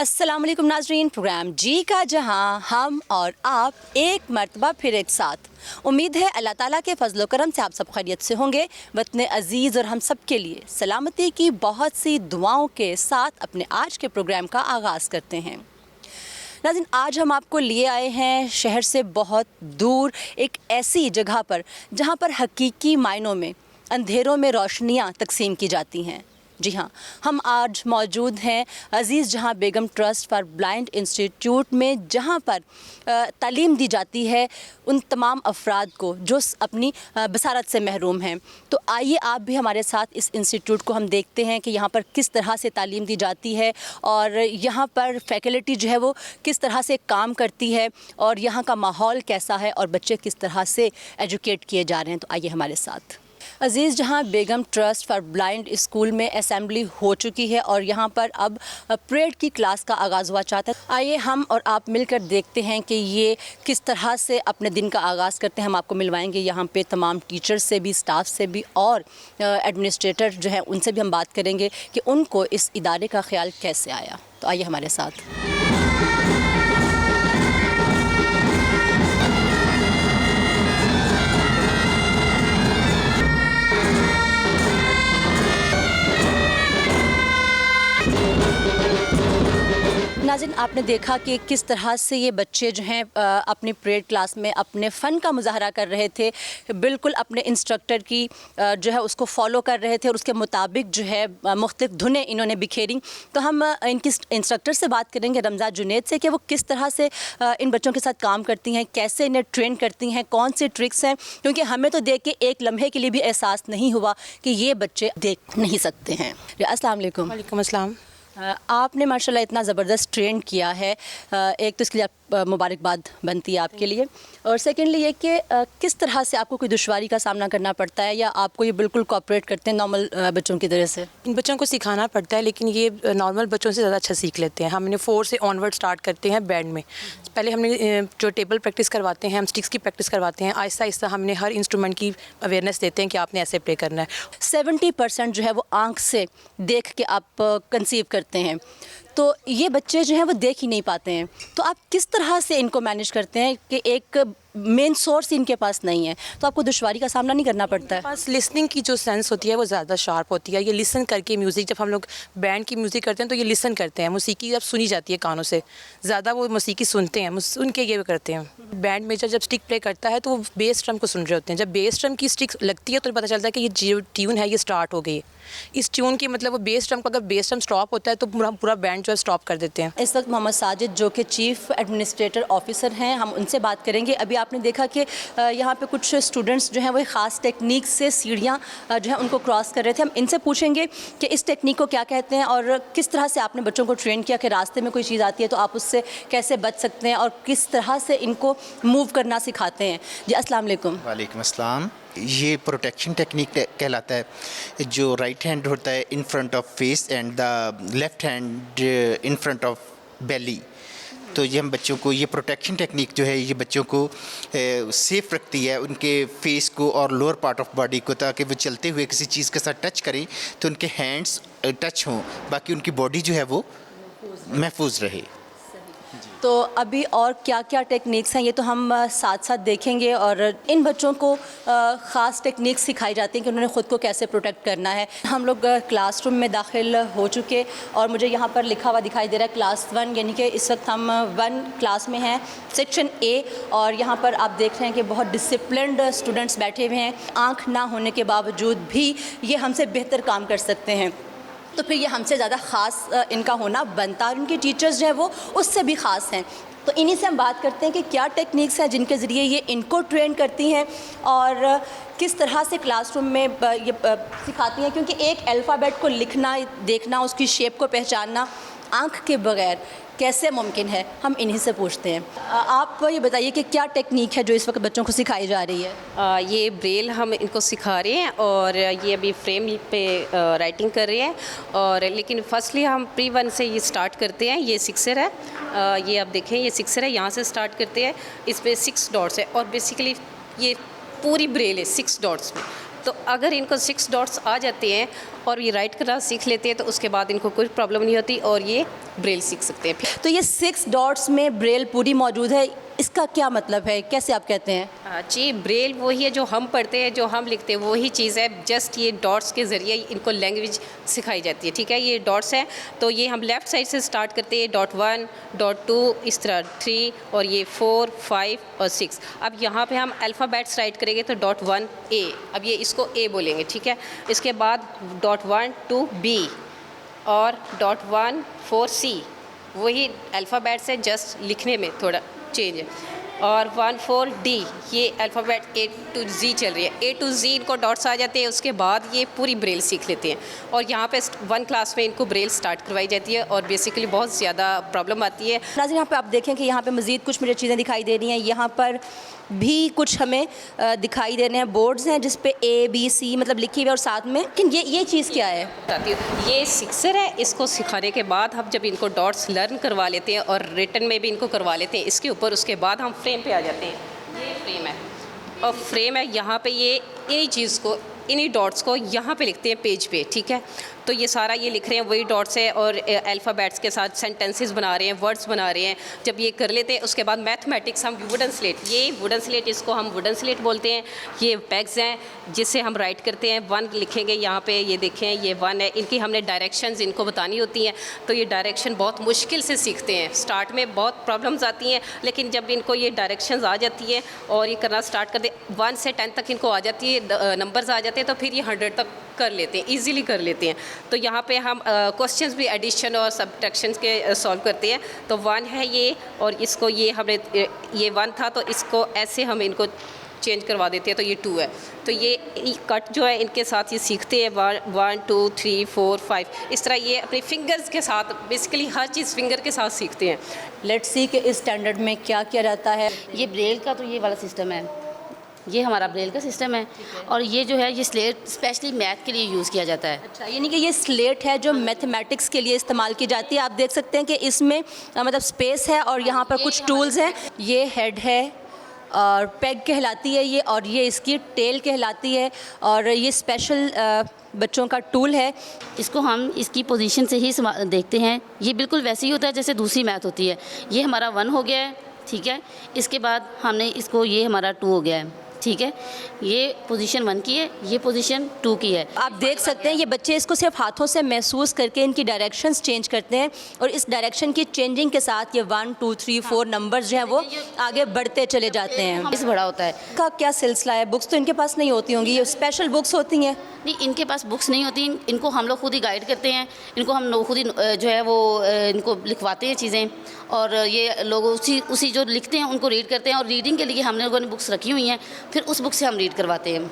अस्सलाम वालेकुम नाजरीन, प्रोग्राम जी का जहां हम और आप एक मर्तबा फिर एक साथ। उम्मीद है अल्लाह ताला के फजल करम से आप सब खैरियत से होंगे। वतन अज़ीज़ और हम सब के लिए सलामती की बहुत सी दुआओं के साथ अपने आज के प्रोग्राम का आगाज़ करते हैं। नाज़रीन, आज हम आपको लिए आए हैं शहर से बहुत दूर एक ऐसी जगह पर जहाँ पर हकीकी मायनों में अंधेरों में रोशनियाँ तकसीम की जाती हैं। जी हाँ, हम आज मौजूद हैं अज़ीज़ जहाँ बेगम ट्रस्ट फॉर ब्लाइंड इंस्टीट्यूट में, जहाँ पर तालीम दी जाती है उन तमाम अफराद को जो अपनी बसारत से महरूम हैं। तो आइए आप भी हमारे साथ इस इंस्टीट्यूट को हम देखते हैं कि यहाँ पर किस तरह से तालीम दी जाती है और यहाँ पर फैकल्टी जो है वो किस तरह से काम करती है और यहाँ का माहौल कैसा है और बच्चे किस तरह से एजुकेट किए जा रहे हैं। तो आइए हमारे साथ। अज़ीज़ जहाँ बेगम ट्रस्ट फॉर ब्लाइंड स्कूल में असेंबली हो चुकी है और यहाँ पर अब परेड की क्लास का आगाज़ हुआ चाहता है। आइए हम और आप मिलकर देखते हैं कि ये किस तरह से अपने दिन का आगाज़ करते हैं। हम आपको मिलवाएंगे यहाँ पे तमाम टीचर्स से भी, स्टाफ से भी और एडमिनिस्ट्रेटर जो हैं उनसे भी हम बात करेंगे कि उनको इस इदारे का ख्याल कैसे आया। तो आइए हमारे साथ। नाज़रीन, आपने देखा कि किस तरह से ये बच्चे जो हैं अपनी परेड क्लास में अपने फ़न का मुज़ाहरा कर रहे थे, बिल्कुल अपने इंस्ट्रक्टर की जो है उसको फॉलो कर रहे थे और उसके मुताबिक जो है मुख्तलिफ धुनें इन्होंने बिखेरी। तो हम इनकी इंस्ट्रक्टर से बात करेंगे, रमज़ा जुनैद से, कि वो किस तरह से इन बच्चों के साथ काम करती हैं, कैसे इन्हें ट्रेन करती हैं, कौन सी ट्रिक्स हैं, क्योंकि हमें तो देख के एक लम्हे के लिए भी एहसास नहीं हुआ कि ये बच्चे देख नहीं सकते हैं। अस्सलाम वालेकुम। वालेकुम अस्सलाम। आपने माशाल्लाह इतना ज़बरदस्त ट्रेन किया है, एक तो इसके लिए मुबारकबाद बनती है आपके लिए, और सेकेंडली ये कि किस तरह से आपको कोई दुश्वारी का सामना करना पड़ता है या आपको ये बिल्कुल कोऑपरेट करते हैं नॉर्मल बच्चों की तरह से? इन बच्चों को सिखाना पड़ता है, लेकिन ये नॉर्मल बच्चों से ज़्यादा अच्छा सीख लेते हैं। हमने 4 से ऑनवर्ड स्टार्ट करते हैं बैंड में। पहले हमने जो टेबल प्रैक्टिस करवाते हैं, हम स्टिक्स की प्रैक्टिस करवाते हैं। आहिस्ता आहिस्ता हमने हर इंस्ट्रूमेंट की अवेयरनेस देते हैं कि आपने ऐसे प्ले करना है। 70% जो है वो आँख से देख के आप कंसीव करते हैं, तो ये बच्चे जो हैं वो देख ही नहीं पाते हैं। तो आप किस तरह से इनको मैनेज करते हैं कि एक मेन सोर्स इनके पास नहीं है, तो आपको दुश्वारी का सामना नहीं करना पड़ता है? पास लिसनिंग की जो सेंस होती है वो ज़्यादा शार्प होती है। ये लिसन करके म्यूज़िक, जब हम लोग बैंड की म्यूज़िक करते हैं तो ये लिसन करते हैं। मौसीकी जब सुनी जाती है कानों से, ज़्यादा वो मौसीकी सुनते हैं, सुन के ये करते हैं। बैंड मेजर जब स्टिक प्ले करता है तो वो बेस ड्रम को सुन रहे होते हैं। जब बेस ड्रम की स्टिक लगती है तो पता चलता है कि ये जो ट्यून है ये स्टार्ट हो गई। इस ट्यून की मतलब वो बेस ड्रम को, अगर बेस ड्रम स्टॉप होता है तो पूरा बैंड जो है स्टॉप कर देते हैं। इस वक्त मोहम्मद साजिद जो कि चीफ़ एडमिनिस्ट्रेटर ऑफिसर हैं, हम उनसे बात करेंगे। अभी आपने देखा कि यहाँ पे कुछ स्टूडेंट्स जो हैं वो ख़ास टेक्निक से सीढ़ियाँ जो है उनको क्रॉस कर रहे थे। हम इनसे पूछेंगे कि इस टेक्निक को क्या कहते हैं और किस तरह से आपने बच्चों को ट्रेन किया कि रास्ते में कोई चीज़ आती है तो आप उससे कैसे बच सकते हैं और किस तरह से इनको मूव करना सिखाते हैं। जी अस्सलाम वालेकुम। वालेकुम अस्सलाम। ये प्रोटेक्शन टेक्निक कहलाता है। जो राइट हैंड होता है in front of face and the left hand in front of belly. तो ये हम बच्चों को, ये प्रोटेक्शन टेक्निक जो है ये बच्चों को सेफ रखती है, उनके फेस को और लोअर पार्ट ऑफ बॉडी को, ताकि वो चलते हुए किसी चीज़ के साथ टच करें तो उनके हैंड्स टच हों, बाकी उनकी बॉडी जो है वो महफूज रहे। तो अभी और क्या क्या टेक्निक्स हैं ये तो हम साथ साथ देखेंगे, और इन बच्चों को ख़ास टेक्निक्स सिखाई जाती हैं कि उन्होंने ख़ुद को कैसे प्रोटेक्ट करना है। हम लोग क्लासरूम में दाखिल हो चुके और मुझे यहाँ पर लिखा हुआ दिखाई दे रहा है क्लास 1, यानी कि इस वक्त हम 1 क्लास में हैं, सेक्शन A। और यहाँ पर आप देख रहे हैं कि बहुत डिसिप्लिन्ड स्टूडेंट्स बैठे हुए हैं। आँख ना होने के बावजूद भी ये हमसे बेहतर काम कर सकते हैं, तो फिर ये हमसे ज़्यादा ख़ास इनका होना बनता है और उनके टीचर्स जो है वो उससे भी ख़ास हैं। तो इन्हीं से हम बात करते हैं कि क्या टेक्निक्स हैं जिनके ज़रिए ये इनको ट्रेन करती हैं और किस तरह से क्लासरूम में ये सिखाती हैं, क्योंकि एक अल्फ़ाबेट को लिखना, देखना, उसकी शेप को पहचानना आँख के बग़ैर कैसे मुमकिन है, हम इन्हीं से पूछते हैं। आप ये बताइए कि क्या टेक्निक है जो इस वक्त बच्चों को सिखाई जा रही है? ये ब्रेल हम इनको सिखा रहे हैं और ये अभी फ्रेम पे राइटिंग कर रहे हैं। और लेकिन फर्स्टली हम प्री 1 से ये स्टार्ट करते हैं। ये सिक्सर है, ये आप देखें ये सिक्सर है, यहाँ से स्टार्ट करते हैं। इस पर 6 डॉट्स है और बेसिकली ये पूरी ब्रेल है 6 डॉट्स में। तो अगर इनको 6 डॉट्स आ जाते हैं और ये राइट करना सीख लेते हैं तो उसके बाद इनको कोई प्रॉब्लम नहीं होती और ये ब्रेल सीख सकते हैं फिर। तो ये 6 डॉट्स में ब्रेल पूरी मौजूद है, इसका क्या मतलब है, कैसे आप कहते हैं? जी, ब्रेल वही है जो हम पढ़ते हैं, जो हम लिखते हैं, वही चीज़ है। जस्ट ये डॉट्स के ज़रिए इनको लैंग्वेज सिखाई जाती है, ठीक है। ये डॉट्स हैं तो ये हम लेफ़्ट साइड से स्टार्ट करते हैं, डॉट 1, डॉट 2, इस तरह 3 और ये 4, 5 और 6। अब यहाँ पे हम अल्फ़ाबेट्स राइट करेंगे तो डॉट 1 A, अब ये इसको A बोलेंगे, ठीक है। इसके बाद डॉट 1 2 B और डॉट 1 4 C, वही अल्फ़ाबेट्स है, जस्ट लिखने में थोड़ा चेंज है। और 1 4 D, ये अल्फ़ाबेट A to Z चल रही है, A to Z इनको डॉट्स आ जाते हैं, उसके बाद ये पूरी ब्रेल सीख लेते हैं। और यहाँ पे 1 क्लास में इनको ब्रेल स्टार्ट करवाई जाती है और बेसिकली बहुत ज़्यादा प्रॉब्लम आती है। नाज़रीन, यहाँ पे आप देखें कि यहाँ पे मज़ीद कुछ मुझे चीज़ें दिखाई दे रही हैं। यहाँ पर भी कुछ हमें दिखाई दे रहे हैं, बोर्ड्स हैं जिस पे A B C मतलब लिखी हुई है और साथ में लेकिन ये चीज़ क्या है? बताती हूँ। ये सिक्सर है, इसको सिखाने के बाद हम जब इनको डॉट्स लर्न करवा लेते हैं और रिटन में भी इनको करवा लेते हैं इसके ऊपर, उसके बाद हम फ्रेम पे आ जाते हैं। ये फ्रेम है और फ्रेम है, यहाँ पे ये इन्हीं चीज़ को, इन्हीं डॉट्स को यहाँ पे लिखते हैं पेज पे, ठीक है। तो ये सारा ये लिख रहे हैं वही डॉट्स है और अल्फ़ाबेट्स के साथ सेंटेंसेस बना रहे हैं, वर्ड्स बना रहे हैं। जब ये कर लेते हैं उसके बाद मैथमेटिक्स हम वुडन स्लेट, ये वुडन स्लेट, इसको हम वुडन स्लेट बोलते हैं। ये पेग्स हैं जिससे हम राइट करते हैं, 1 लिखेंगे यहाँ पे, ये देखें ये 1 है। इनकी हमने डायरेक्शंस इनको बतानी होती हैं, तो ये डायरेक्शन बहुत मुश्किल से सीखते हैं। स्टार्ट में बहुत प्रॉब्लम्स आती हैं, लेकिन जब इनको ये डायरेक्शंस आ जाती है और ये करना स्टार्ट कर दे, 1 से 10 तक इनको आ जाती है, नंबर्स आ जाते हैं, तो फिर ये 100 तक कर लेते हैं, इजीली कर लेते हैं। तो यहाँ पे हम क्वेश्चंस भी एडिशन और सब्ट्रैक्शन के सॉल्व करते हैं। तो 1 है ये और इसको ये हमने ये 1 था तो इसको ऐसे हम इनको चेंज करवा देते हैं तो ये 2 है। तो ये कट जो है इनके साथ ये सीखते हैं 1 2 3 4 5, इस तरह ये अपने फिंगर्स के साथ बेसिकली हर चीज़ फिंगर के साथ सीखते हैं। लेट्स सी कि इस स्टैंडर्ड में क्या क्या रहता है। ये ब्रेल का तो ये वाला सिस्टम है, ये हमारा ब्रेल का सिस्टम है। और ये जो है ये स्लेट स्पेशली मैथ के लिए यूज़ किया जाता है। अच्छा, यानी कि ये स्लेट है जो मैथमेटिक्स के लिए इस्तेमाल की जाती है। आप देख सकते हैं कि इसमें मतलब स्पेस है और यहाँ पर कुछ टूल्स हैं। ये हेड है और पेग कहलाती है ये, और ये इसकी टेल कहलाती है, और ये स्पेशल बच्चों का टूल है। इसको हम इसकी पोजीशन से ही देखते हैं, ये बिल्कुल वैसे ही होता है जैसे दूसरी मैथ होती है। ये हमारा 1 हो गया है, ठीक है। इसके बाद हमने इसको, ये हमारा 2 हो गया है, ठीक है। ये पोजीशन 1 की है, ये पोजीशन 2 की है। आप देख सकते हैं ये बच्चे इसको सिर्फ हाथों से महसूस करके इनकी डायरेक्शंस चेंज करते हैं, और इस डायरेक्शन की चेंजिंग के साथ ये 1 2 3 4 नंबर्स जो हैं वो आगे बढ़ते चले जाते हैं। इस बड़ा होता है। का क्या सिलसिला है? बुक्स तो इनके पास नहीं होती होंगी, ये स्पेशल बुक्स होती हैं? नहीं, इनके पास बुक्स नहीं होती, इनको हम लोग खुद ही गाइड करते हैं। इनको हम खुद ही जो है वो इनको लिखवाते हैं चीज़ें, और ये लोग उसी जो लिखते हैं उनको रीड करते हैं। और रीडिंग के लिए हमने लोगों ने बुक्स रखी हुई हैं, फिर उस बुक से हम रीड करवाते हैं,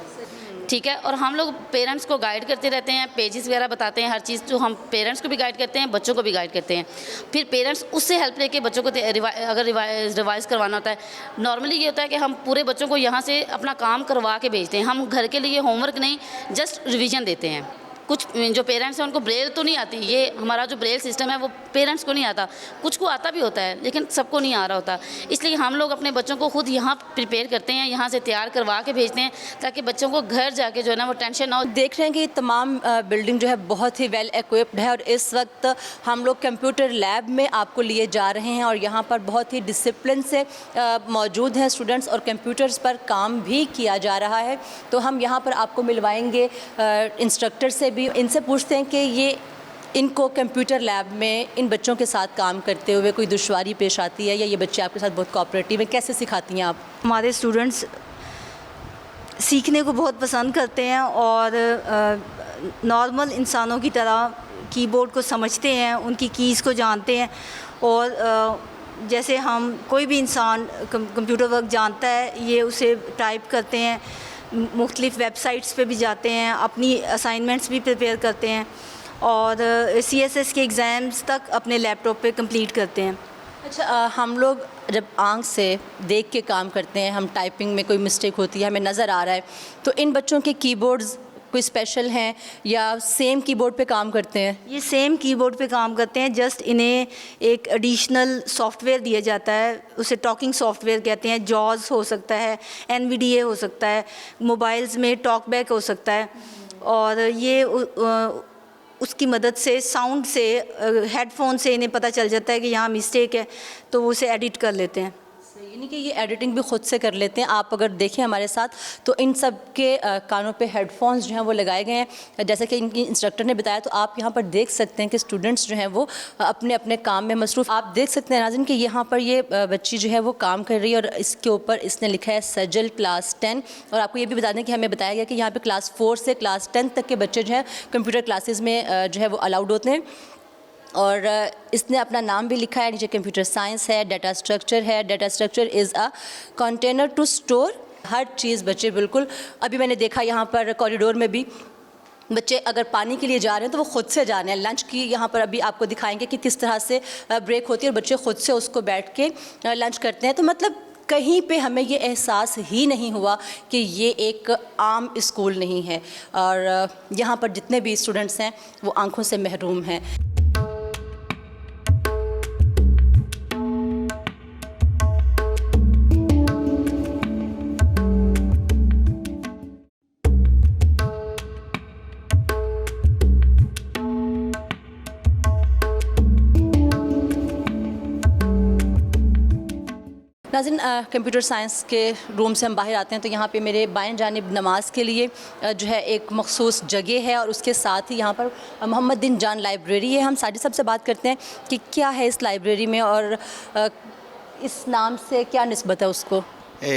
ठीक है। और हम लोग पेरेंट्स को गाइड करते रहते हैं, पेजेस वगैरह बताते हैं, हर चीज़ जो हम पेरेंट्स को भी गाइड करते हैं, बच्चों को भी गाइड करते हैं। फिर पेरेंट्स उससे हेल्प लेके बच्चों को अगर रिवाइज़ करवाना होता है, नॉर्मली ये होता है कि हम पूरे बच्चों को यहाँ से अपना काम करवा के भेजते हैं। हम घर के लिए होमवर्क नहीं, जस्ट रिविज़न देते हैं। कुछ जो पेरेंट्स हैं उनको ब्रेल तो नहीं आती, ये हमारा जो ब्रेल सिस्टम है वो पेरेंट्स को नहीं आता, कुछ को आता भी होता है लेकिन सबको नहीं आ रहा होता। इसलिए हम लोग अपने बच्चों को खुद यहाँ प्रिपेयर करते हैं, यहाँ से तैयार करवा के भेजते हैं, ताकि बच्चों को घर जाके जो है ना वो टेंशन ना हो। देख रहे हैं कि ये तमाम बिल्डिंग जो है बहुत ही वेल इक्विप्ड है, और इस वक्त हम लोग कंप्यूटर लैब में आपको लिए जा रहे हैं, और यहाँ पर बहुत ही डिसिप्लिन से मौजूद हैं स्टूडेंट्स, और कंप्यूटर्स पर काम भी किया जा रहा है। तो हम यहाँ पर आपको मिलवाएंगे इंस्ट्रक्टर से भी, इनसे पूछते हैं कि ये इनको कंप्यूटर लैब में इन बच्चों के साथ काम करते हुए कोई दुश्वारी पेश आती है, या ये बच्चे आपके साथ बहुत कोऑपरेटिव हैं? कैसे सिखाती हैं आप? हमारे स्टूडेंट्स सीखने को बहुत पसंद करते हैं और नॉर्मल इंसानों की तरह कीबोर्ड को समझते हैं, उनकी कीज़ को जानते हैं। और जैसे हम कोई भी इंसान कंप्यूटर वर्क जानता है, ये उसे टाइप करते हैं, मुख्तलिफ़ वेबसाइट्स पे भी जाते हैं, अपनी असाइनमेंट्स भी प्रिपेयर करते हैं, और CSS के एग्ज़ाम्स तक अपने लैपटॉप पे कंप्लीट करते हैं। अच्छा, हम लोग जब आंख से देख के काम करते हैं, हम टाइपिंग में कोई मिस्टेक होती है हमें नज़र आ रहा है, तो इन बच्चों के कीबोर्ड्स कोई स्पेशल हैं या सेम कीबोर्ड पे काम करते हैं? ये सेम कीबोर्ड पे काम करते हैं, जस्ट इन्हें एक एडिशनल सॉफ्टवेयर दिया जाता है, उसे टॉकिंग सॉफ्टवेयर कहते हैं। जॉज हो सकता है, NVDA हो सकता है, मोबाइल्स में टॉकबैक हो सकता है, और ये उसकी मदद से साउंड से हेडफोन से इन्हें पता चल जाता है कि यहाँ मिस्टेक है, तो वो उसे एडिट कर लेते हैं। यानी कि ये एडिटिंग भी खुद से कर लेते हैं। आप अगर देखें हमारे साथ तो इन सब के कानों पे हेडफोन्स जो हैं वो लगाए गए हैं, जैसे कि इनकी इंस्ट्रक्टर ने बताया। तो आप यहाँ पर देख सकते हैं कि स्टूडेंट्स जो हैं वो अपने अपने काम में मसरूफ़। आप देख सकते हैं नाज़रीन कि यहाँ पर ये बच्ची जो है वो काम कर रही है और इसके ऊपर इसने लिखा है सजल क्लास 10। और आपको ये भी बता दें कि हमें बताया गया कि यहाँ पर क्लास 4 से क्लास 10 तक के बच्चे जो हैं कंप्यूटर क्लासेस में जो है वो अलाउड होते हैं। और इसने अपना नाम भी लिखा है, नीचे कंप्यूटर साइंस है, डाटा स्ट्रक्चर है। Data structure is a container to store हर चीज़। बच्चे बिल्कुल, अभी मैंने देखा यहाँ पर कॉरिडोर में भी बच्चे अगर पानी के लिए जा रहे हैं तो वो खुद से जा रहे हैं। लंच की यहाँ पर अभी आपको दिखाएंगे कि किस तरह से ब्रेक होती है और बच्चे खुद से उसको बैठ के लंच करते हैं। तो मतलब कहीं पे हमें ये एहसास ही नहीं हुआ कि ये एक आम स्कूल नहीं है, और यहाँ पर जितने भी स्टूडेंट्स हैं वो आंखों से महरूम हैं। नाज़रीन, कंप्यूटर साइंस के रूम से हम बाहर आते हैं तो यहाँ पे मेरे बाएं जानिब नमाज के लिए जो है एक मखसूस जगह है, और उसके साथ ही यहाँ पर मोहम्मद दीन जान लाइब्रेरी है। हम साजिद साहब से बात करते हैं कि क्या है इस लाइब्रेरी में और इस नाम से क्या निस्बत है उसको।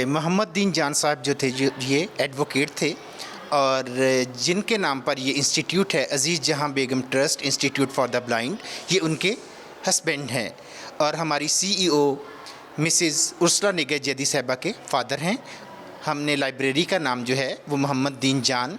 मोहम्मद दीन जान साहब जो थे, जो ये एडवोकेट थे, और जिनके नाम पर ये इंस्टीट्यूट है Aziz Jahan Begum trust institute for the blind, ये उनके हस्बैंड हैं। और हमारी CEO Mrs Ursula Nigar Zaidi साहबा के फ़ादर हैं। हमने लाइब्रेरी का नाम जो है वो मोहम्मद दीन जान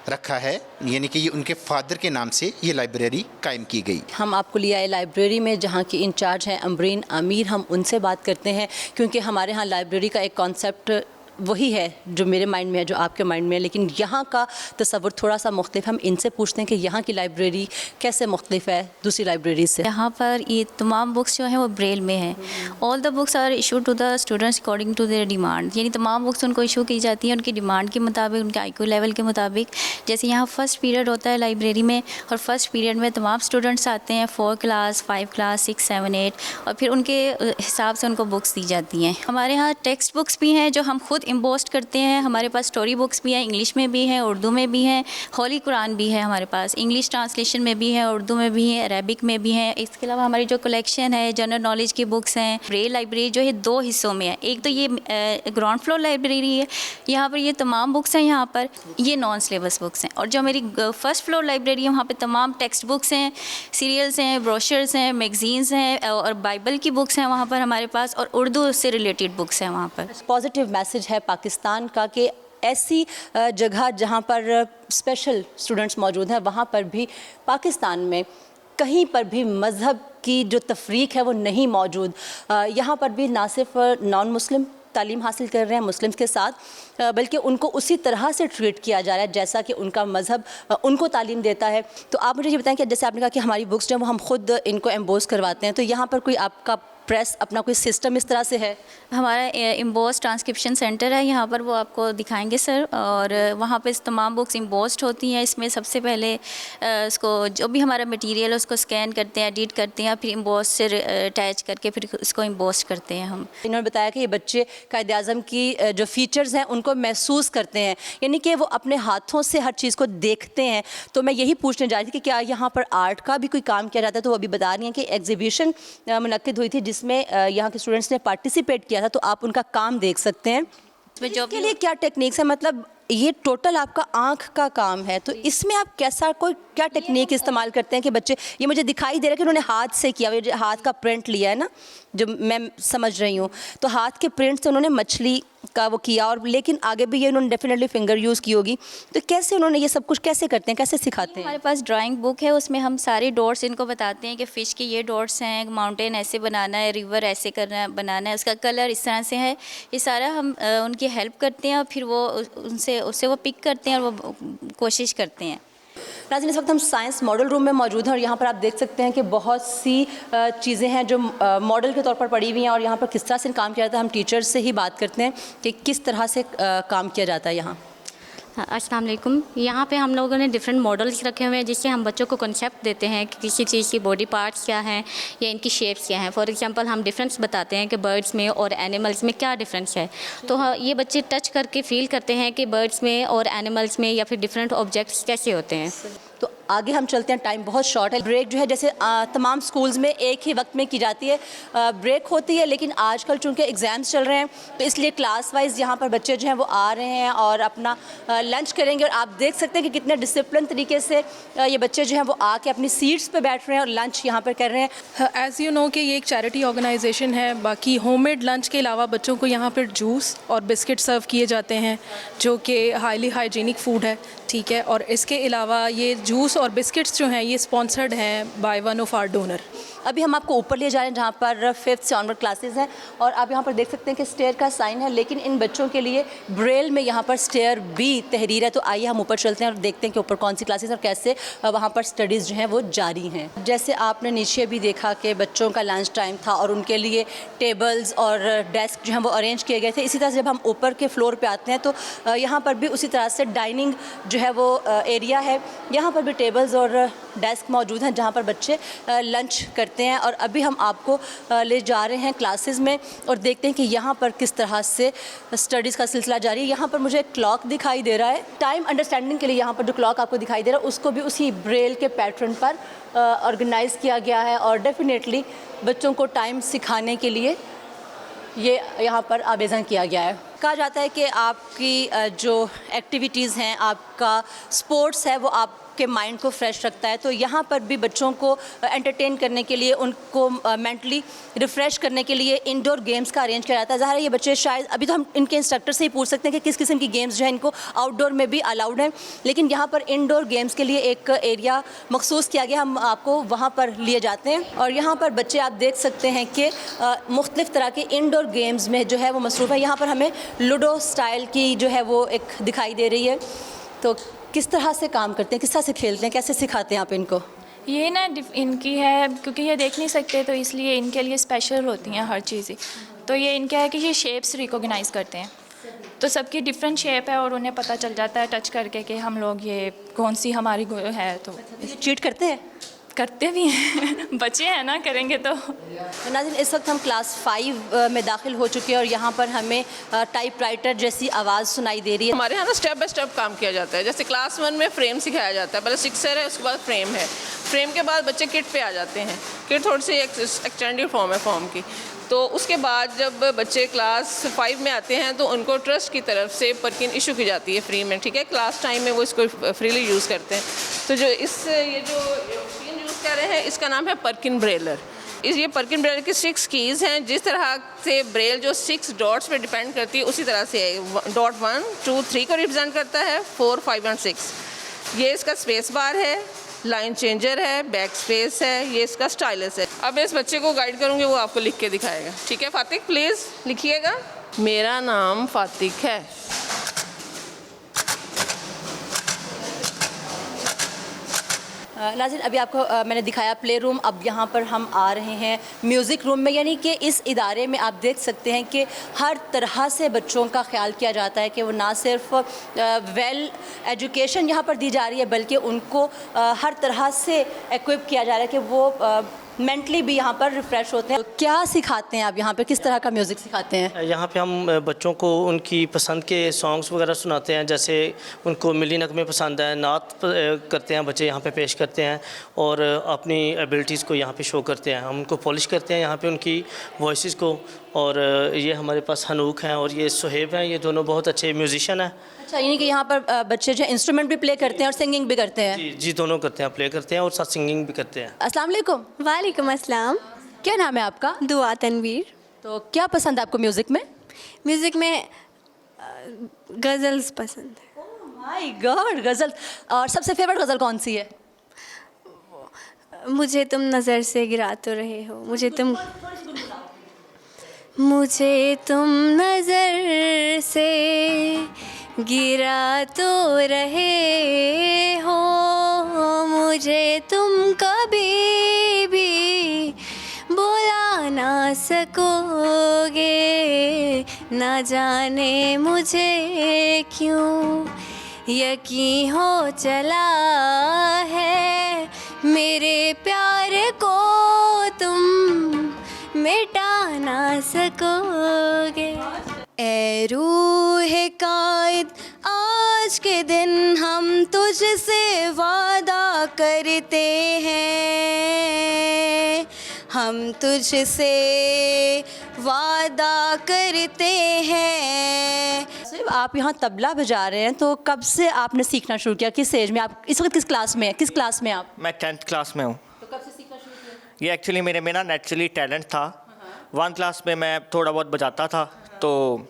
रखा है, यानी कि ये उनके फ़ादर के नाम से ये लाइब्रेरी कायम की गई। हम आपको ले आए लाइब्रेरी में जहाँ की इंचार्ज हैं अमरीन आमिर। हम उनसे बात करते हैं क्योंकि हमारे यहाँ लाइब्रेरी का एक कॉन्सेप्ट वही है जो मेरे माइंड में है, जो आपके माइंड में है, लेकिन यहाँ का तस्वुर थोड़ा सा मुख्तलिफ। हम इनसे पूछते हैं कि यहाँ की लाइब्रेरी कैसे मुख्तलिफ है दूसरी लाइब्रेरी से। यहाँ पर ये तमाम बुक्स जो हैं वो ब्रेल में हैं। All the books are issue to the students according to their demand, यानी तमाम बुक्स उनको इशू की जाती हैं उनकी डिमांड के मुताबिक, उनके IQ लेवल के मुताबिक। जैसे यहाँ फ़र्स्ट पीरियड होता है लाइब्रेरी में, और फर्स्ट पीरियड में तमाम स्टूडेंट्स आते हैं 4 क्लास, 5 क्लास, 6, 7, 8, और फिर उनके हिसाब से उनको बुक्स दी जाती हैं। हमारे यहाँ टेक्स्ट बुक्स भी हैं जो हम खुद इम्पोस्ट करते हैं। हमारे पास स्टोरी बुक्स भी हैं, इंग्लिश में भी हैं, उर्दू में भी हैं, होली कुरान भी है हमारे पास, इंग्लिश ट्रांसलेशन में भी है, उर्दू में भी है, अरेबिक में भी है। इसके अलावा हमारी जो कलेक्शन है जनरल नॉलेज की बुक्स हैं। ब्रेल लाइब्रेरी जो है 2 हिस्सों में है। एक तो ये ग्राउंड फ्लोर लाइब्रेरी है, यहाँ पर ये तमाम बुक्स हैं, यहाँ पर ये नॉन सिलेबस बुक्स हैं। और जो मेरी फर्स्ट फ्लोर लाइब्रेरी है वहाँ पर तमाम टेक्स्ट बुक्स हैं, सीरियल्स हैं, ब्रोशर्स हैं, मैगजीन्स हैं, और बाइबल की बुक्स हैं वहाँ पर हमारे पास, और उर्दू से रिलेटेड बुक्स हैं वहाँ पर। पॉजिटिव मैसेज है पाकिस्तान का कि ऐसी जगह जहाँ पर स्पेशल स्टूडेंट्स मौजूद हैं वहाँ पर भी पाकिस्तान में कहीं पर भी मज़हब की जो तफरीक है वो नहीं मौजूद। यहाँ पर भी ना सिर्फ नॉन मुस्लिम तालीम हासिल कर रहे हैं मुस्लिम्स के साथ, बल्कि उनको उसी तरह से ट्रीट किया जा रहा है जैसा कि उनका मज़हब उनको तालीम देता है। तो आप मुझे ये बताएं कि जैसे आपने कहा कि हमारी बुक्स जो हैं वो हम खुद इनको एम्बोस करवाते हैं, तो यहाँ पर कोई आपका प्रेस अपना कोई सिस्टम इस तरह से है? हमारा इम्बोस ट्रांसक्रिप्शन सेंटर है यहाँ पर, वो आपको दिखाएंगे सर। और वहाँ पे तमाम बुक्स इम्बोस्ड होती हैं। इसमें सबसे पहले इसको जो भी हमारा मटेरियल है उसको स्कैन करते हैं, एडिट करते हैं, फिर इम्बोस से अटैच करके फिर इसको इम्बोस करते हैं हम। इन्होंने बताया कि ये बच्चे कायद-ए-आज़म की जो फ़ीचर्स हैं उनको महसूस करते हैं, यानी कि वो अपने हाथों से हर चीज़ को देखते हैं। तो मैं यही पूछने जा रही थी कि क्या यहाँ पर आर्ट का भी कोई काम किया जाता है? तो वो अभी बता रही हैं कि एग्जीबिशन मुनक्किद हुई थी जिसमें यहाँ के स्टूडेंट्स ने पार्टिसिपेट किया था, तो आप उनका काम देख सकते हैं। इसके लिए क्या टेक्निक्स है? मतलब ये टोटल आपका आँख का काम है, तो इसमें आप क्या टेक्निक इस्तेमाल करते हैं कि बच्चे, ये मुझे दिखाई दे रहा है कि उन्होंने हाथ से किया, हाथ का प्रिंट लिया है ना, जो मैं समझ रही हूँ, तो हाथ के प्रिंट से उन्होंने मछली का वो किया, और लेकिन आगे भी ये उन्होंने डेफिनेटली फिंगर यूज़ की होगी, तो कैसे उन्होंने ये सब कुछ कैसे करते हैं, कैसे सिखाते हैं? हमारे पास ड्राइंग बुक है, उसमें हम सारे डॉट्स इनको बताते हैं कि फ़िश के ये डॉट्स हैं, माउंटेन ऐसे बनाना है, रिवर ऐसे करना है, बनाना है, उसका कलर इस तरह से है। ये सारा हम उनकी हेल्प करते हैं और फिर वो उससे वो पिक करते हैं और वो कोशिश करते हैं। नाज़रीन, इस वक्त हम साइंस मॉडल रूम में मौजूद हैं और यहाँ पर आप देख सकते हैं कि बहुत सी चीज़ें हैं जो मॉडल के तौर पर पड़ी हुई हैं, और यहाँ पर किस तरह से काम किया जाता है। हम टीचर्स से ही बात करते हैं कि किस तरह से काम किया जाता है यहाँ। अस्सलाम वालेकुम। यहाँ पे हम लोगों ने डिफरेंट मॉडल्स रखे हुए हैं जिससे हम बच्चों को कॉन्सेप्ट देते हैं कि किसी चीज़ की बॉडी पार्ट्स क्या हैं या इनकी शेप्स क्या हैं। फॉर एग्जांपल हम डिफरेंस बताते हैं कि बर्ड्स में और एनिमल्स में क्या डिफरेंस है, तो ये बच्चे टच करके फील करते हैं कि बर्ड्स में और एनिमल्स में या फिर डिफरेंट ऑब्जेक्ट्स कैसे होते हैं। तो आगे हम चलते हैं, टाइम बहुत शॉर्ट है। ब्रेक जो है जैसे तमाम स्कूल्स में एक ही वक्त में की जाती है, ब्रेक होती है, लेकिन आजकल चूँकि एग्ज़ाम्स चल रहे हैं तो इसलिए क्लास वाइज यहाँ पर बच्चे जो हैं वो आ रहे हैं और अपना लंच करेंगे। और आप देख सकते हैं कि कितने डिसिप्लिन तरीके से ये बच्चे जो हैं वो आके अपनी सीट्स पे बैठ रहे हैं और लंच यहाँ पर कर रहे हैं। एज़ यू नो कि ये एक चैरिटी ऑर्गेनाइजेशन है। बाकी होममेड लंच के अलावा बच्चों को यहाँ पर जूस और बिस्किट सर्व किए जाते हैं जो कि हाईली हाइजीनिक फूड है, ठीक है। और इसके अलावा ये जूस और बिस्किट्स जो हैं ये स्पॉन्सर्ड हैं by one of our donor. अभी हम आपको ऊपर ले जा रहे हैं जहाँ पर 5th से ऑनवर्ड क्लासेस हैं, और आप यहाँ पर देख सकते हैं कि स्टेयर का साइन है, लेकिन इन बच्चों के लिए ब्रेल में यहाँ पर स्टेयर भी तहरीर है। तो आइए हम ऊपर चलते हैं और देखते हैं कि ऊपर कौन सी क्लासेस और कैसे वहाँ पर स्टडीज़ जो हैं वो जारी हैं। जैसे आपने नीचे भी देखा कि बच्चों का लंच टाइम था और उनके लिए टेबल्स और डेस्क जो हैं वो अरेंज किए गए थे। इसी तरह से जब हम ऊपर के फ्लोर पर आते हैं तो यहाँ पर भी उसी तरह से डाइनिंग जो है वो एरिया है, यहाँ पर भी टेबल्स और डेस्क मौजूद हैं जहाँ पर बच्चे लंच करते हैं। और अभी हम आपको ले जा रहे हैं क्लासेस में और देखते हैं कि यहाँ पर किस तरह से स्टडीज़ का सिलसिला जारी है। यहाँ पर मुझे एक क्लॉक दिखाई दे रहा है, टाइम अंडरस्टैंडिंग के लिए यहाँ पर जो क्लॉक आपको दिखाई दे रहा है उसको भी उसी ब्रेल के पैटर्न पर ऑर्गेनाइज़ किया गया है, और डेफिनेटली बच्चों को टाइम सिखाने के लिए ये यहाँ पर आवेदन किया गया है। कहा जाता है कि आपकी जो एक्टिविटीज़ हैं, आपका स्पोर्ट्स है, वो आपके माइंड को फ्रेश रखता है। तो यहाँ पर भी बच्चों को एंटरटेन करने के लिए, उनको मेंटली रिफ़्रेश करने के लिए इंडोर गेम्स का अरेंज किया जाता है। ज़ाहिर है ये बच्चे शायद अभी तो हम इनके इंस्ट्रक्टर से ही पूछ सकते हैं कि किस किस्म की गेम्स जो है इनको आउटडोर में भी अलाउड हैं, लेकिन यहाँ पर इंडोर गेम्स के लिए एक एरिया मखसूस किया गया, हम आपको वहाँ पर लिए जाते हैं। और यहाँ पर बच्चे आप देख सकते हैं कि मुख्तलिफ़ तरह के इंडोर गेम्स में जो है वो मसरूफ़ है। यहाँ पर हमें लूडो स्टाइल की जो है वो एक दिखाई दे रही है। तो किस तरह से काम करते हैं, किस तरह से खेलते हैं, कैसे सिखाते हैं आप इनको? ये ना इनकी है, क्योंकि ये देख नहीं सकते तो इसलिए इनके लिए स्पेशल होती हैं हर चीज़ें। तो ये इनका है कि ये शेप्स रिकॉग्नाइज़ करते हैं, तो सबकी डिफरेंट शेप है और उन्हें पता चल जाता है टच करके कि हम लोग ये कौन सी हमारी है। तो चीट करते हैं? करते भी हैं बच्चे हैं ना, करेंगे तो। नाज़रीन, इस वक्त हम क्लास 5 में दाखिल हो चुके हैं और यहाँ पर हमें टाइपराइटर जैसी आवाज़ सुनाई दे रही है। हमारे यहाँ ना स्टेप बाय स्टेप काम किया जाता है। जैसे क्लास 1 में फ्रेम सिखाया जाता है, पहले सिक्सर है, उसके बाद फ्रेम है। फ्रेम के बाद बच्चे किट पे आ जाते हैं। किट थोड़ी सी एक्सटेंडेड फॉर्म है फॉर्म की। तो उसके बाद जब बच्चे क्लास 5 में आते हैं तो उनको ट्रस्ट की तरफ से परकिन इशू की जाती है फ्री में, ठीक है। क्लास टाइम में वो इसको फ्रीली यूज़ करते हैं। तो जो ये जो पिन यूज़ कर रहे हैं इसका नाम है परकिन ब्रेलर। ये परकिन ब्रेलर की 6 कीज़ हैं। जिस तरह से ब्रेल जो 6 डॉट्स पे डिपेंड करती है उसी तरह से डॉट 1, 2, 3 को रिप्रेजेंट करता है, 4, 5 और 6। ये इसका स्पेस बार है, लाइन चेंजर है, बैक स्पेस है, ये इसका स्टाइलस है। अब इस बच्चे को गाइड करूँगी, वो आपको लिख के दिखाएगा, ठीक है। फातिक प्लीज़ लिखिएगा, मेरा नाम फातिक है। नाज़रीन, अभी आपको मैंने दिखाया प्ले रूम, अब यहाँ पर हम आ रहे हैं म्यूज़िक रूम में। यानी कि इस इदारे में आप देख सकते हैं कि हर तरह से बच्चों का ख्याल किया जाता है कि वो ना सिर्फ वेल एजुकेशन यहाँ पर दी जा रही है, बल्कि उनको हर तरह से एक्विप किया जा रहा है कि वो मेंटली भी यहाँ पर रिफ़्रेश होते हैं। क्या सिखाते हैं आप यहाँ पे, किस तरह का म्यूज़िक सिखाते हैं? यहाँ पे हम बच्चों को उनकी पसंद के सॉन्ग्स वगैरह सुनाते हैं। जैसे उनको मिली नगमे पसंद है, नात करते हैं बच्चे, यहाँ पे पेश करते हैं और अपनी एबिलिटीज़ को यहाँ पे शो करते हैं। हम उनको पॉलिश करते हैं यहाँ पे उनकी वॉइस को। और ये हमारे पास हनूक हैं और ये सुहेब हैं, ये दोनों बहुत अच्छे म्यूजिशियन हैं। अच्छा, यानी कि यहाँ पर बच्चे जो इंस्ट्रूमेंट भी प्ले करते हैं और सिंगिंग भी करते हैं? जी दोनों करते हैं, प्ले करते हैं और साथ सिंगिंग भी करते हैं। अस्सलाम वालेकुम। वालेकुम अस्सलाम। क्या नाम है आपका? दुआ तनवीर। तो क्या पसंद है आपको म्यूज़िक में? म्यूज़िक में गज़ल्स पसंद है। माय गॉड, गज़ल। और सबसे फेवरेट गज़ल कौन सी है? मुझे तुम नज़र से गिरा तो रहे हो, मुझे तुम नज़र से गिरा तो रहे हो, मुझे तुम कभी भी बुला ना सकोगे, ना जाने मुझे क्यों यकीन हो चला है, मेरे प्यार को तुम मिटा ना सकोगे। ए रूहे कायद आज के दिन हम तुझसे वादा करते हैं, हम तुझसे वादा करते हैं। आप यहाँ तबला बजा रहे हैं, तो कब से आपने सीखना शुरू किया? किस एज में? आप इस वक्त किस क्लास में हैं? किस क्लास में आप? मैं 10th क्लास में हूँ। तो कब से सीखना शुरू किया? ये एक्चुअली मेरे में ना नेचुरली टैलेंट था। 1 क्लास में मैं थोड़ा बहुत बजाता था, तो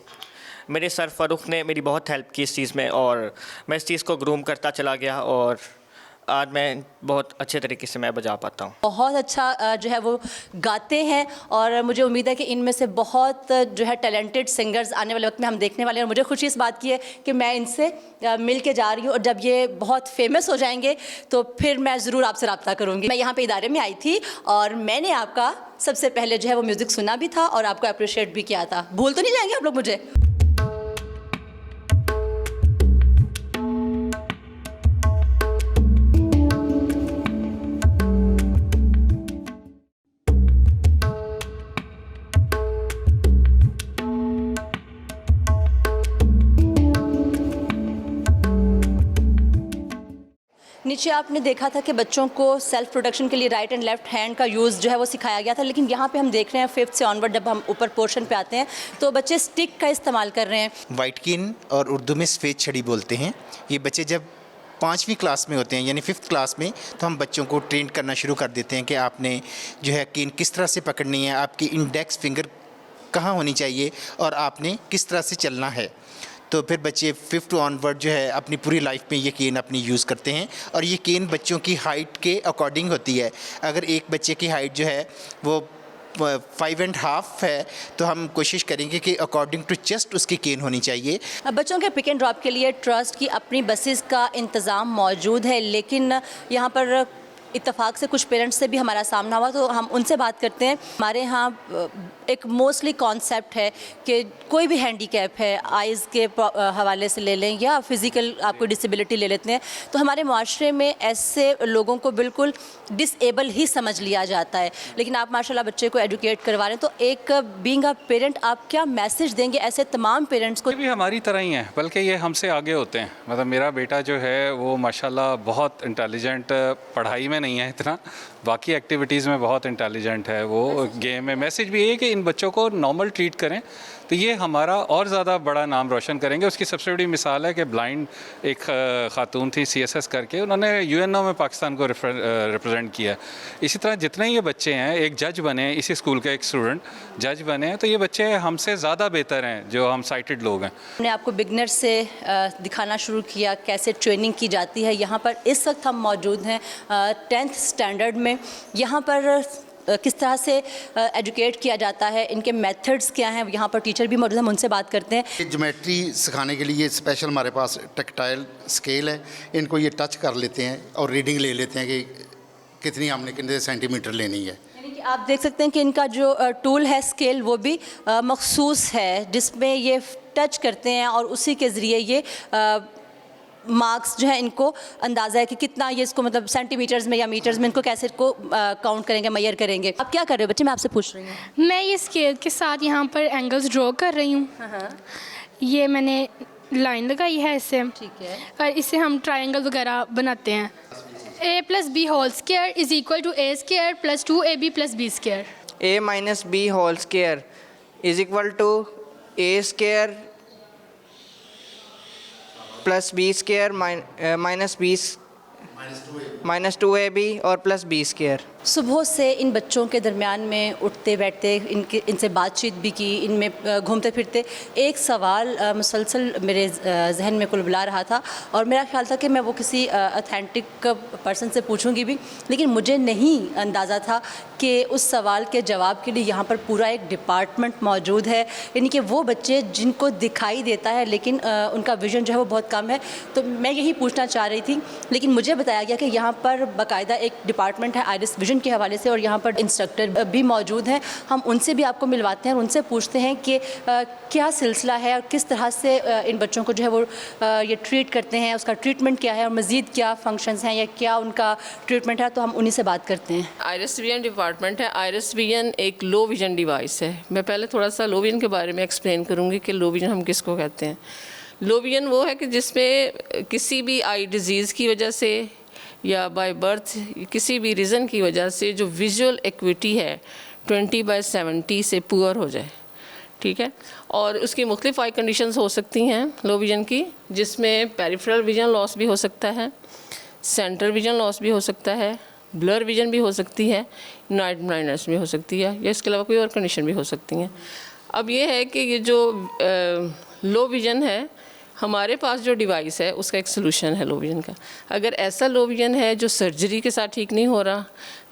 मेरे सर फ़ारूक ने मेरी बहुत हेल्प की इस चीज़ में, और मैं इस चीज़ को ग्रूम करता चला गया, और आज मैं बहुत अच्छे तरीके से मैं बजा पाता हूँ। बहुत अच्छा जो है वो गाते हैं, और मुझे उम्मीद है कि इनमें से बहुत जो है टैलेंटेड सिंगर्स आने वाले वक्त में हम देखने वाले हैं। और मुझे खुशी इस बात की है कि मैं इनसे मिल के जा रही हूँ, और जब ये बहुत फेमस हो जाएंगे तो फिर मैं ज़रूर आपसे रब्ता करूँगी। मैं यहाँ पे इदारे में आई थी, और मैंने आपका सबसे पहले जो है वो म्यूज़िक सुना भी था और आपको अप्रिशिएट भी किया था। भूल तो नहीं जाएंगे आप लोग मुझे? नीचे आपने देखा था कि बच्चों को सेल्फ प्रोटेक्शन के लिए राइट एंड लेफ्ट हैंड का यूज़ जो है वो सिखाया गया था, लेकिन यहाँ पे हम देख रहे हैं 5th से ऑनवर्ड जब हम ऊपर पोर्शन पे आते हैं तो बच्चे स्टिक का इस्तेमाल कर रहे हैं। वाइट केन और उर्दू में सफ़ेद छड़ी बोलते हैं। ये बच्चे जब 5वीं क्लास में होते हैं, यानी 5th क्लास में, तो हम बच्चों को ट्रेन करना शुरू कर देते हैं कि आपने जो है केन किस तरह से पकड़नी है, आपकी इंडेक्स फिंगर कहाँ होनी चाहिए, और आपने किस तरह से चलना है। तो फिर बच्चे 5th ऑनवर्ड जो है अपनी पूरी लाइफ में ये केन अपनी यूज़ करते हैं, और ये केन बच्चों की हाइट के अकॉर्डिंग होती है। अगर एक बच्चे की हाइट जो है वो 5.5 है, तो हम कोशिश करेंगे कि अकॉर्डिंग टू चेस्ट उसकी केन होनी चाहिए। बच्चों के पिक एंड ड्रॉप के लिए ट्रस्ट की अपनी बसेस का इंतज़ाम मौजूद है, लेकिन यहाँ पर इत्तेफाक से कुछ पेरेंट्स से भी हमारा सामना हुआ, तो हम उनसे बात करते हैं। हमारे यहाँ एक मोस्टली कॉन्सेप्ट है कि कोई भी हैंडीकैप है, आइज़ के हवाले से ले लें या फिज़िकल आपको डिसेबिलिटी ले लेते हैं, तो हमारे माशरे में ऐसे लोगों को बिल्कुल डिसेबल ही समझ लिया जाता है। लेकिन आप माशाल्लाह बच्चे को एजुकेट करवा रहे हैं, तो एक बीइंग अ पेरेंट आप क्या मैसेज देंगे ऐसे तमाम पेरेंट्स को? भी हमारी तरह ही हैं, बल्कि ये हमसे आगे होते हैं। मतलब मेरा बेटा जो है वो माशाल्लाह बहुत इंटेलिजेंट, पढ़ाई में नहीं है इतना, बाकी एक्टिविटीज़ में बहुत इंटेलिजेंट है। वो गेम में मैसेज भी है कि इन बच्चों को नॉर्मल ट्रीट करें, तो ये हमारा और ज़्यादा बड़ा नाम रोशन करेंगे। उसकी सबसे बड़ी मिसाल है कि ब्लाइंड एक ख़ातून थी CSS करके, उन्होंने UNO में पाकिस्तान को रिप्रेजेंट किया। इसी तरह जितने ये बच्चे हैं, एक जज बने, इसी स्कूल के एक स्टूडेंट जज बने हैं, तो ये बच्चे हमसे ज़्यादा बेहतर हैं जो हम साइटेड लोग हैं। हमने आपको बिगनर से दिखाना शुरू किया कैसे ट्रेनिंग की जाती है। यहाँ पर इस वक्त हम मौजूद हैं 10th स्टैंडर्ड में। यहाँ पर किस तरह से एजुकेट किया जाता है, इनके मेथड्स क्या हैं, यहाँ पर टीचर भी मौजूद हैं, हम उनसे बात करते हैं। ज्योमेट्री सिखाने के लिए स्पेशल हमारे पास टेक्टाइल स्केल है, इनको ये टच कर लेते हैं और रीडिंग ले लेते हैं कि कितनी हमने कितने सेंटीमीटर लेनी है। यानी कि आप देख सकते हैं कि इनका जो टूल है स्केल वो भी मखसूस है, जिसमें ये टच करते हैं और उसी के ज़रिए ये मार्क्स जो है इनको अंदाज़ा है कि कितना ये इसको मतलब सेंटीमीटर्स में या मीटर्स में इनको कैसे को काउंट करेंगे, मेजर करेंगे। आप क्या कर रहे हो बच्चे? मैं आपसे पूछ रही हूँ। मैं ये स्केल के साथ यहाँ पर एंगल्स ड्रॉ कर रही हूँ। ये मैंने लाइन लगाई है इससे, ठीक है, और इससे हम ट्रायंगल वगैरह बनाते हैं। a+b whole square is equal to a square plus 2ab plus b square. a - b whole square is equal to a square plus b square minus b -2ab और +b²। सुबह से इन बच्चों के दरमियान में उठते बैठते इनसे बातचीत भी की, इनमें घूमते फिरते एक सवाल मुसलसल मेरे जहन में कुलबुला रहा था और मेरा ख्याल था कि मैं वो किसी ऑथेंटिक पर्सन से पूछूंगी भी, लेकिन मुझे नहीं अंदाज़ा था कि उस सवाल के जवाब के लिए यहाँ पर पूरा एक डिपार्टमेंट मौजूद है। यानी कि वो बच्चे जिनको दिखाई देता है लेकिन उनका विज़न जो है वो बहुत कम है। तो मैं यही पूछना चाह रही थी, लेकिन मुझे बताया गया कि यहाँ पर बाकायदा एक डिपार्टमेंट है आइरिस विजन के हवाले से और यहाँ पर इंस्ट्रक्टर भी मौजूद हैं। हम उनसे भी आपको मिलवाते हैं और उनसे पूछते हैं कि क्या सिलसिला है और किस तरह से इन बच्चों को जो है वो ये ट्रीट करते हैं, उसका ट्रीटमेंट क्या है और मज़ीद क्या फंक्शंस हैं या क्या उनका ट्रीटमेंट है। तो हम उन्हीं से बात करते हैं। आइरिस विजन डिपार्टमेंट है। आइरिस विजन एक लो विजन डिवाइस है। मैं पहले थोड़ा सा लो विजन के बारे में एक्सप्लेन करूँगी कि लो विजन हम किसको कहते हैं। लो विजन वो है कि जिसमें किसी भी आई डिज़ीज़ की वजह से या बाय बर्थ किसी भी रीज़न की वजह से जो विजुअल एक्विटी है 20/70 से पुअर हो जाए, ठीक है। और उसकी मुख्तलिफ आई कंडीशंस हो सकती हैं लो विजन की, जिसमें पेरिफेरल विजन लॉस भी हो सकता है, सेंट्रल विजन लॉस भी हो सकता है, ब्लर विजन भी हो सकती है, नाइट ब्लाइंडनेस भी हो सकती है या इसके अलावा कोई और कंडीशन भी हो सकती हैं। अब ये है कि ये जो लो विजन है, हमारे पास जो डिवाइस है उसका एक सलूशन है लो विजन का। अगर ऐसा लो विजन है जो सर्जरी के साथ ठीक नहीं हो रहा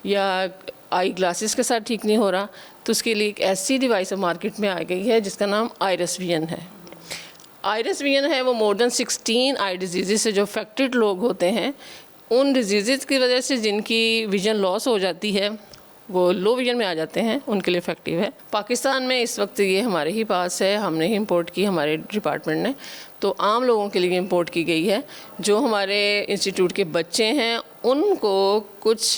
या आई ग्लासेस के साथ ठीक नहीं हो रहा, तो उसके लिए एक ऐसी डिवाइस मार्केट में आ गई है जिसका नाम आइरिस विजन है। आइरिस विजन है वो मोर देन 16 आई डिजीज़ से जो अफेक्टेड लोग होते हैं, उन डिजीज़ की वजह से जिनकी विजन लॉस हो जाती है वो लो विजन में आ जाते हैं, उनके लिए इफ़ेक्टिव है। पाकिस्तान में इस वक्त ये हमारे ही पास है, हमने ही इंपोर्ट की, हमारे डिपार्टमेंट ने। तो आम लोगों के लिए इंपोर्ट की गई है। जो हमारे इंस्टीट्यूट के बच्चे हैं उनको कुछ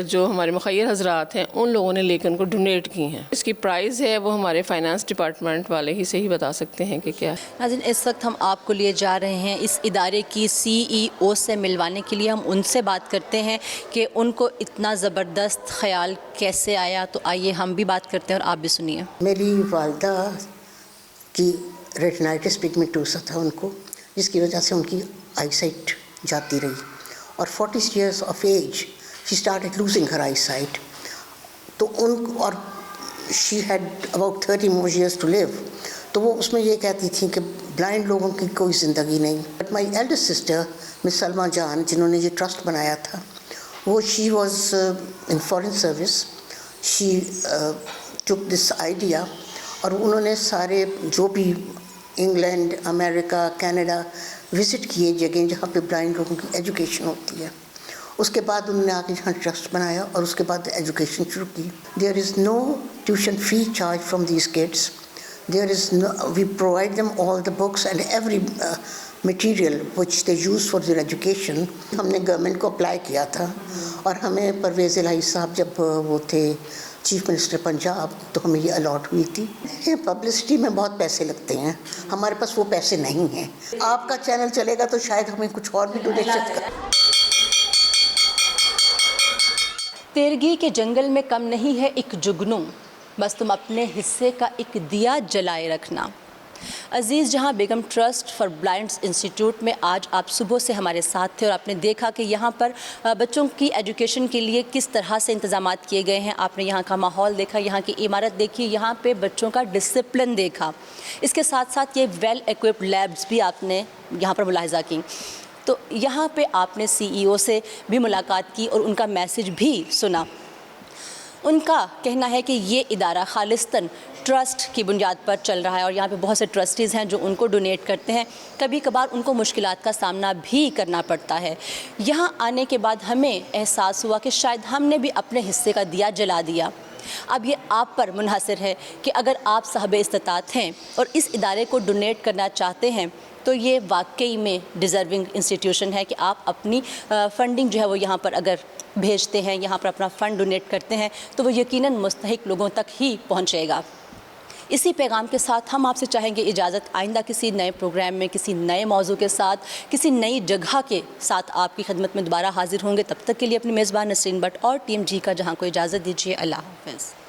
जो हमारे मुखय्यर हजरात हैं उन लोगों ने लेकर उनको डोनेट की हैं। इसकी प्राइस है वो हमारे फाइनेंस डिपार्टमेंट वाले ही से ही बता सकते हैं कि क्या है। नाज़रीन, इस वक्त हम आपको लिए जा रहे हैं इस इदारे की CEO से मिलवाने के लिए। हम उनसे बात करते हैं कि उनको इतना ज़बरदस्त ख्याल कैसे आया। तो आइए हम भी बात करते हैं और आप भी सुनिए। मेरी वालदा की रेटिनाइटिस पिगमेंटोसा था उनको, जिसकी वजह से उनकी आईसाइट जाती रही और 40 years of age she started losing her eyesight। तो उन और she had about 30 more years to live। तो वो उसमें ये कहती थी कि ब्लाइंड लोगों की कोई ज़िंदगी नहीं। But my elder sister miss Salma जान, जिन्होंने ये ट्रस्ट बनाया था, वो she was in foreign service। she took this idea और उन्होंने सारे जो भी इंग्लैंड, अमेरिका, कनाडा विज़िट किए जगह जहाँ पे ब्लाइंड लोगों की एजुकेशन होती है। उसके बाद उन्होंने आके यहाँ ट्रस्ट बनाया और उसके बाद एजुकेशन शुरू की। There is no tuition fee charge from these kids. There is no, we provide them all the books and every material which they use for their education. हमने गवर्नमेंट को अप्लाई किया था और हमें परवेज़ इलाही साहब जब वो थे चीफ मिनिस्टर पंजाब, तो हमें ये अलॉट हुई थी। ये पब्लिसिटी में बहुत पैसे लगते हैं, हमारे पास वो पैसे नहीं हैं। आपका चैनल चलेगा तो शायद हमें कुछ और भी डोनेशन कर। तेरगी के जंगल में कम नहीं है एक जुगनू, बस तुम अपने हिस्से का एक दिया जलाए रखना। अज़ीज़ Jahan Begum trust for blinds institute में आज आप सुबह से हमारे साथ थे और आपने देखा कि यहाँ पर बच्चों की एजुकेशन के लिए किस तरह से इंतज़ामात किए गए हैं। आपने यहाँ का माहौल देखा, यहाँ की इमारत देखी, यहाँ पे बच्चों का डिसिप्लिन देखा। इसके साथ साथ ये वेल इक्विप्ड लैब्स भी आपने यहाँ पर मुलाहिज़ा की। तो यहाँ पे आपने CEO से भी मुलाकात की और उनका मैसेज भी सुना। उनका कहना है कि ये इदारा खालिस्तन ट्रस्ट की बुनियाद पर चल रहा है और यहाँ पे बहुत से ट्रस्टीज़ हैं जो उनको डोनेट करते हैं। कभी कभार उनको मुश्किलात का सामना भी करना पड़ता है। यहाँ आने के बाद हमें एहसास हुआ कि शायद हमने भी अपने हिस्से का दिया जला दिया। अब ये आप पर मुनहसर है कि अगर आप साहब इस्तात हैं और इस इदारे को डोनेट करना चाहते हैं तो ये वाकई में डिज़र्विंग इंस्टीट्यूशन है कि आप अपनी फ़ंडिंग जो है वो यहाँ पर अगर भेजते हैं, यहाँ पर अपना फ़ंड डोनेट करते हैं तो वो यकीनन मुस्तहिक लोगों तक ही पहुँचेगा। इसी पैगाम के साथ हम आपसे चाहेंगे इजाज़त। आइंदा किसी नए प्रोग्राम में, किसी नए मौजू के साथ, किसी नई जगह के साथ आपकी खिदमत में दोबारा हाजिर होंगे। तब तक के लिए अपनी मेज़बान नसरीन भट्ट और टीम जी का जहां को इजाज़त दीजिए। अल्लाह हाफ़िज़।